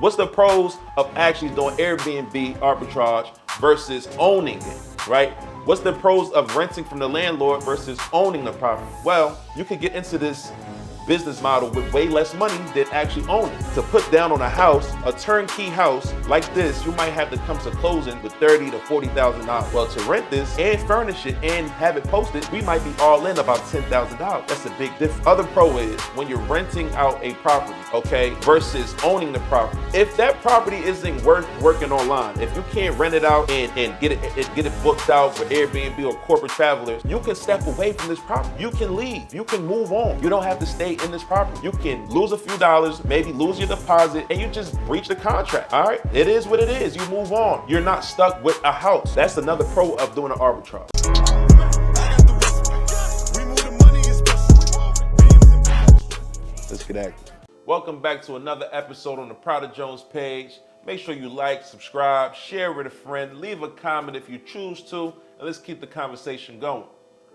What's the pros of actually doing Airbnb arbitrage versus owning it, right? What's the pros of renting from the landlord versus owning the property? Well, you could get into this business model with way less money than actually owning. To put down on a house, a turnkey house like this, you might have to come to closing with $30,000 to $40,000. Well, to rent this and furnish it and have it posted, we might be all in about $10,000. That's a big difference. Other pro is when you're renting out a property, okay, versus owning the property. If that property isn't worth working online, if you can't rent it out and get it booked out for Airbnb or corporate travelers, you can step away from this property. You can leave. You can move on. You don't have to stay in this property. You can lose a few dollars, maybe lose your deposit, and you just breach the contract. All right, it is what it is. You move on. You're not stuck with a house. That's another pro of doing an arbitrage. Let's get active. Welcome back to another episode on the Prada Jones page. Make sure you like, subscribe, share with a friend, leave a comment if you choose to, and let's keep the conversation going.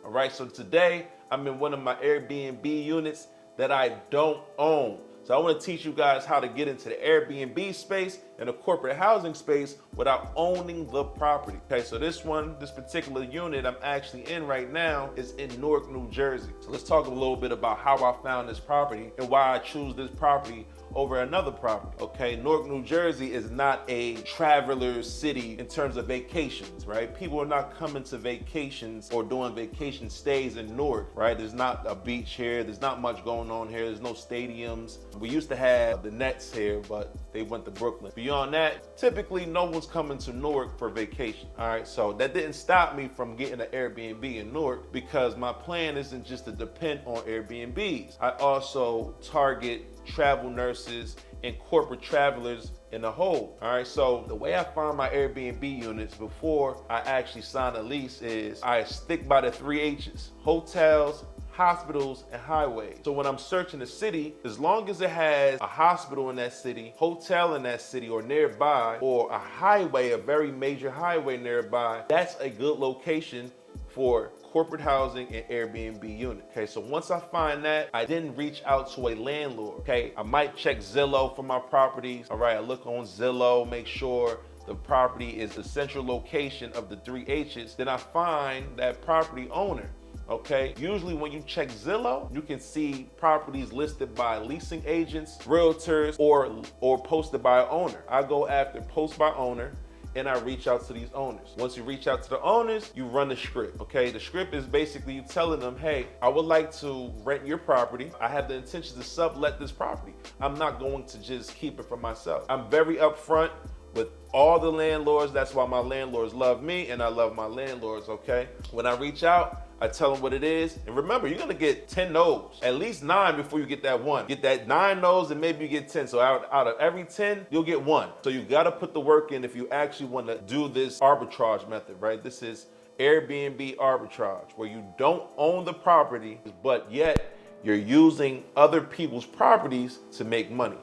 All right, so today I'm in one of my Airbnb units that I don't own. So I want to teach you guys how to get into the Airbnb space and the corporate housing space without owning the property. Okay, so this particular unit I'm actually in right now is in Newark, New Jersey. So let's talk a little bit about how I found this property and why I choose this property over another property. Okay, Newark, New Jersey is not a traveler's city in terms of vacations, right? People are not coming to vacations or doing vacation stays in Newark, right? There's not a beach here. There's not much going on here. There's no stadiums. We used to have the Nets here, but they went to Brooklyn. Beyond that, typically no one's coming to Newark for vacation. All right, so that didn't stop me from getting an Airbnb in Newark because my plan isn't just to depend on Airbnbs. I also target travel nurses and corporate travelers in the whole. All right, so the way I find my Airbnb units before I actually sign a lease is I stick by the 3 H's: hotels, hospitals, and highways. So when I'm searching a city, as long as it has a hospital in that city, hotel in that city or nearby, or a highway, a very major highway nearby, that's a good location for corporate housing and Airbnb unit. Okay, so once I find that, I then reach out to a landlord. Okay, I might check Zillow for my properties. All right, I look on Zillow, make sure the property is the central location of the 3 H's. Then I find that property owner. Okay, usually when you check Zillow, you can see properties listed by leasing agents, realtors, or posted by an owner. I go after post by owner, and I reach out to these owners. Once you reach out to the owners, you run the script, okay? The script is basically you telling them, hey, I would like to rent your property. I have the intention to sublet this property. I'm not going to just keep it for myself. I'm very upfront with all the landlords. That's why my landlords love me and I love my landlords, okay? When I reach out, I tell them what it is. And remember, you're gonna get 10 no's, at least 9 before you get that 1. Get that 9 no's and maybe you get 10. So out of every 10, you'll get 1. So you gotta put the work in if you actually wanna do this arbitrage method, right? This is Airbnb arbitrage, where you don't own the property, but yet you're using other people's properties to make money.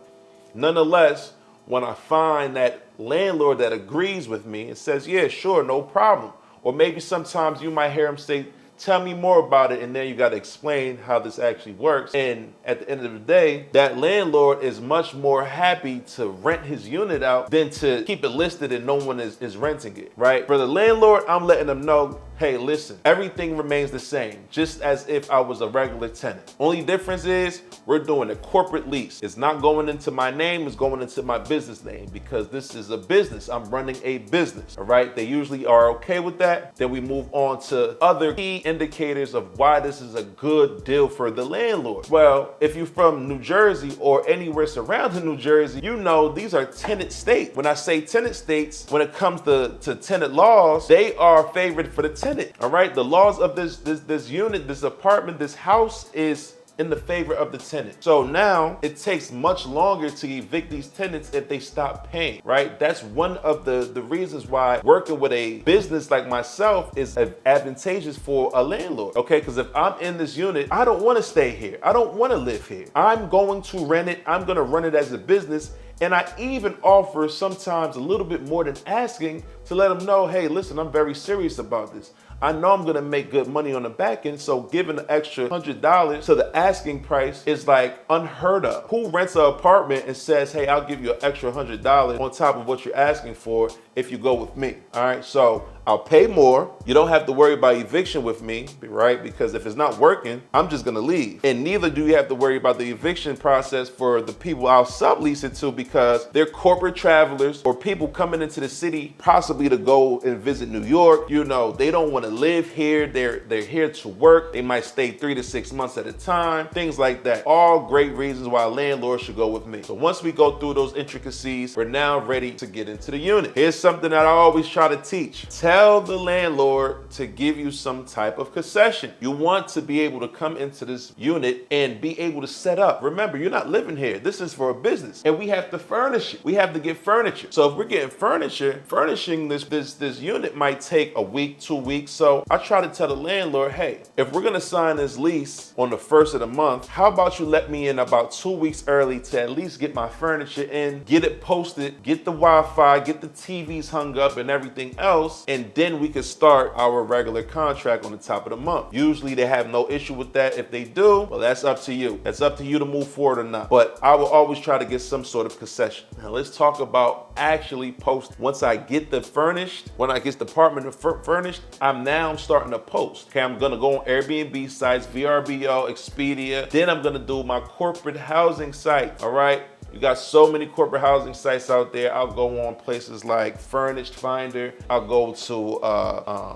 Nonetheless, when I find that landlord that agrees with me and says, yeah, sure, no problem. Or maybe sometimes you might hear him say, tell me more about it, and then you got to explain how this actually works. And at the end of the day, that landlord is much more happy to rent his unit out than to keep it listed and no one is renting it, right? For the landlord, I'm letting them know, hey, listen, everything remains the same, just as if I was a regular tenant. Only difference is we're doing a corporate lease. It's not going into my name, it's going into my business name because this is a business. I'm running a business, all right? They usually are okay with that. Then we move on to other key indicators of why this is a good deal for the landlord. Well, if you're from New Jersey or anywhere surrounding New Jersey, you know these are tenant states. When I say tenant states, when it comes to tenant laws, they are favored for the tenant, all right? The laws of this unit, this apartment, this house is in the favor of the tenant. So now it takes much longer to evict these tenants if they stop paying, right? That's one of the reasons why working with a business like myself is advantageous for a landlord, okay? Because if I'm in this unit, I don't want to stay here. I don't want to live here. I'm going to rent it. I'm going to run it as a business. And I even offer sometimes a little bit more than asking to let them know, hey, listen, I'm very serious about this. I know I'm gonna make good money on the back end, so giving an extra $100 to the asking price is like unheard of. Who rents an apartment and says, hey, I'll give you an extra $100 on top of what you're asking for if you go with me? All right, so I'll pay more. You don't have to worry about eviction with me, right? Because if it's not working, I'm just gonna leave. And neither do you have to worry about the eviction process for the people I'll sublease it to, because they're corporate travelers or people coming into the city possibly to go and visit New York. You know, they don't wanna live here. They're here to work. They might stay 3 to 6 months at a time, things like that. All great reasons why a landlord should go with me. So once we go through those intricacies, we're now ready to get into the unit. Here's something that I always try to teach. Tell the landlord to give you some type of concession. You want to be able to come into this unit and be able to set up. Remember, you're not living here. This is for a business, and we have to furnish it. We have to get furniture. So if we're getting furniture, furnishing this unit might take a week, 2 weeks. So I try to tell the landlord, hey, if we're gonna sign this lease on the 1st of the month, how about you let me in about 2 weeks early to at least get my furniture in, get it posted, get the Wi-Fi, get the TVs hung up and everything else, and then we could start our regular contract on the top of the month. Usually they have no issue with that. If they do, well, that's up to you. That's up to you to move forward or not. But I will always try to get some sort of concession. Now let's talk about actually post. Once I get the furnished, when I get the apartment furnished, I'm starting to post. Okay, I'm gonna go on Airbnb sites, VRBO, Expedia. Then I'm gonna do my corporate housing site. All right. You got so many corporate housing sites out there. I'll go on places like Furnished Finder. I'll go to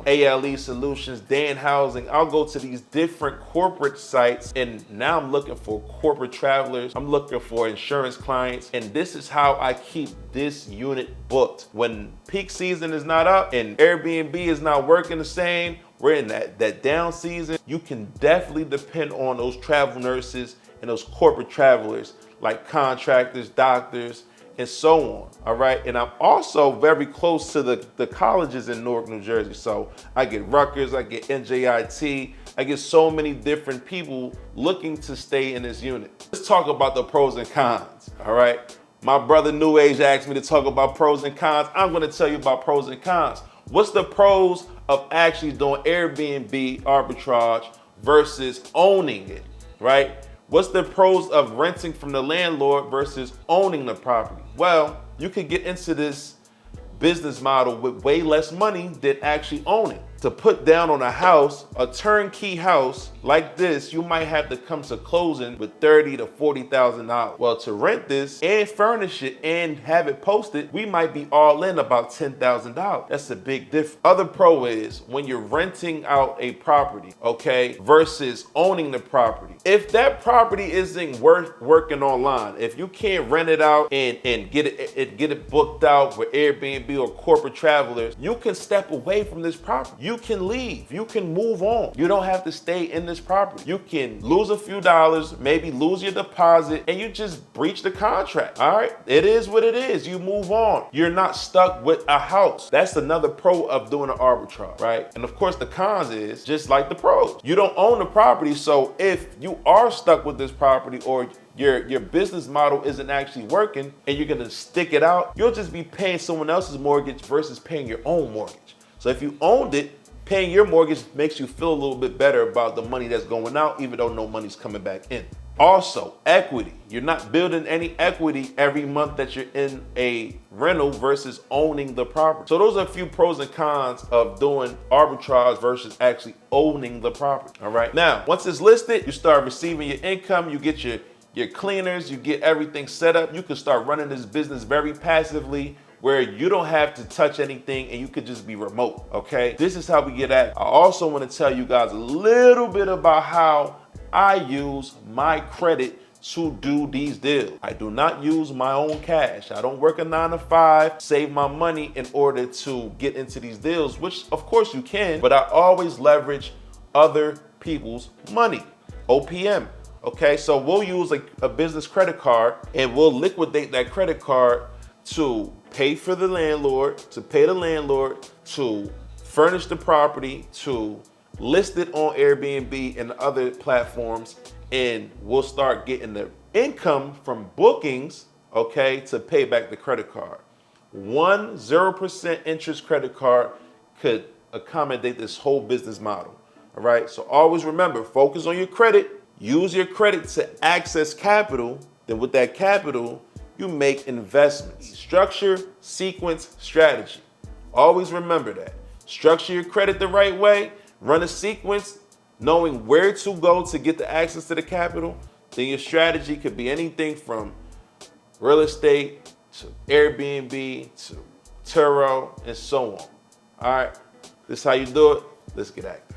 ALE Solutions, Dan Housing. I'll go to these different corporate sites, and now I'm looking for corporate travelers. I'm looking for insurance clients, and this is how I keep this unit booked. When peak season is not up and Airbnb is not working the same, we're in that down season, you can definitely depend on those travel nurses and those corporate travelers, like contractors, doctors, and so on, all right? And I'm also very close to the colleges in Newark, New Jersey. So I get Rutgers, I get NJIT, I get so many different people looking to stay in this unit. Let's talk about the pros and cons, all right? My brother New Age asked me to talk about pros and cons. I'm gonna tell you about pros and cons. What's the pros of actually doing Airbnb arbitrage versus owning it, right? What's the pros of renting from the landlord versus owning the property? Well, you could get into this business model with way less money than actually owning. To put down on a house, a turnkey house like this, you might have to come to closing with $30,000 to $40,000. Well, to rent this and furnish it and have it posted, we might be all in about $10,000. That's a big difference. Other pro is when you're renting out a property, okay, versus owning the property. If that property isn't worth working online, if you can't rent it out and get it booked out with Airbnb or corporate travelers, you can step away from this property. You can leave. You can move on. You don't have to stay in this property. You can lose a few dollars, maybe lose your deposit, and you just breach the contract. All right? It is what it is. You move on. You're not stuck with a house. That's another pro of doing an arbitrage, right? And of course, the cons is just like the pros. You don't own the property, so if you are stuck with this property or your business model isn't actually working and you're gonna stick it out, you'll just be paying someone else's mortgage versus paying your own mortgage. So if you owned it, paying your mortgage makes you feel a little bit better about the money that's going out, even though no money's coming back in. Also, equity. You're not building any equity every month that you're in a rental versus owning the property. So those are a few pros and cons of doing arbitrage versus actually owning the property, all right? Now, once it's listed, you start receiving your income, you get your cleaners, you get everything set up. You can start running this business very passively, where you don't have to touch anything and you could just be remote, okay? This is how we get at. I also want to tell you guys a little bit about how I use my credit to do these deals. I do not use my own cash. I don't work a 9 to 5, save my money in order to get into these deals, which of course you can, but I always leverage other people's money, OPM. Okay, so we'll use a business credit card and we'll liquidate that credit card to pay for the landlord, to pay the landlord, to furnish the property, to list it on Airbnb and other platforms, and we'll start getting the income from bookings, okay, to pay back the credit card. 0% interest credit card could accommodate this whole business model. All right, so always remember, focus on your credit, use your credit to access capital, then with that capital, you make investments. Structure, sequence, strategy. Always remember that. Structure your credit the right way, run a sequence, knowing where to go to get the access to the capital. Then your strategy could be anything from real estate to Airbnb to Turo and so on. All right, this is how you do it. Let's get at it.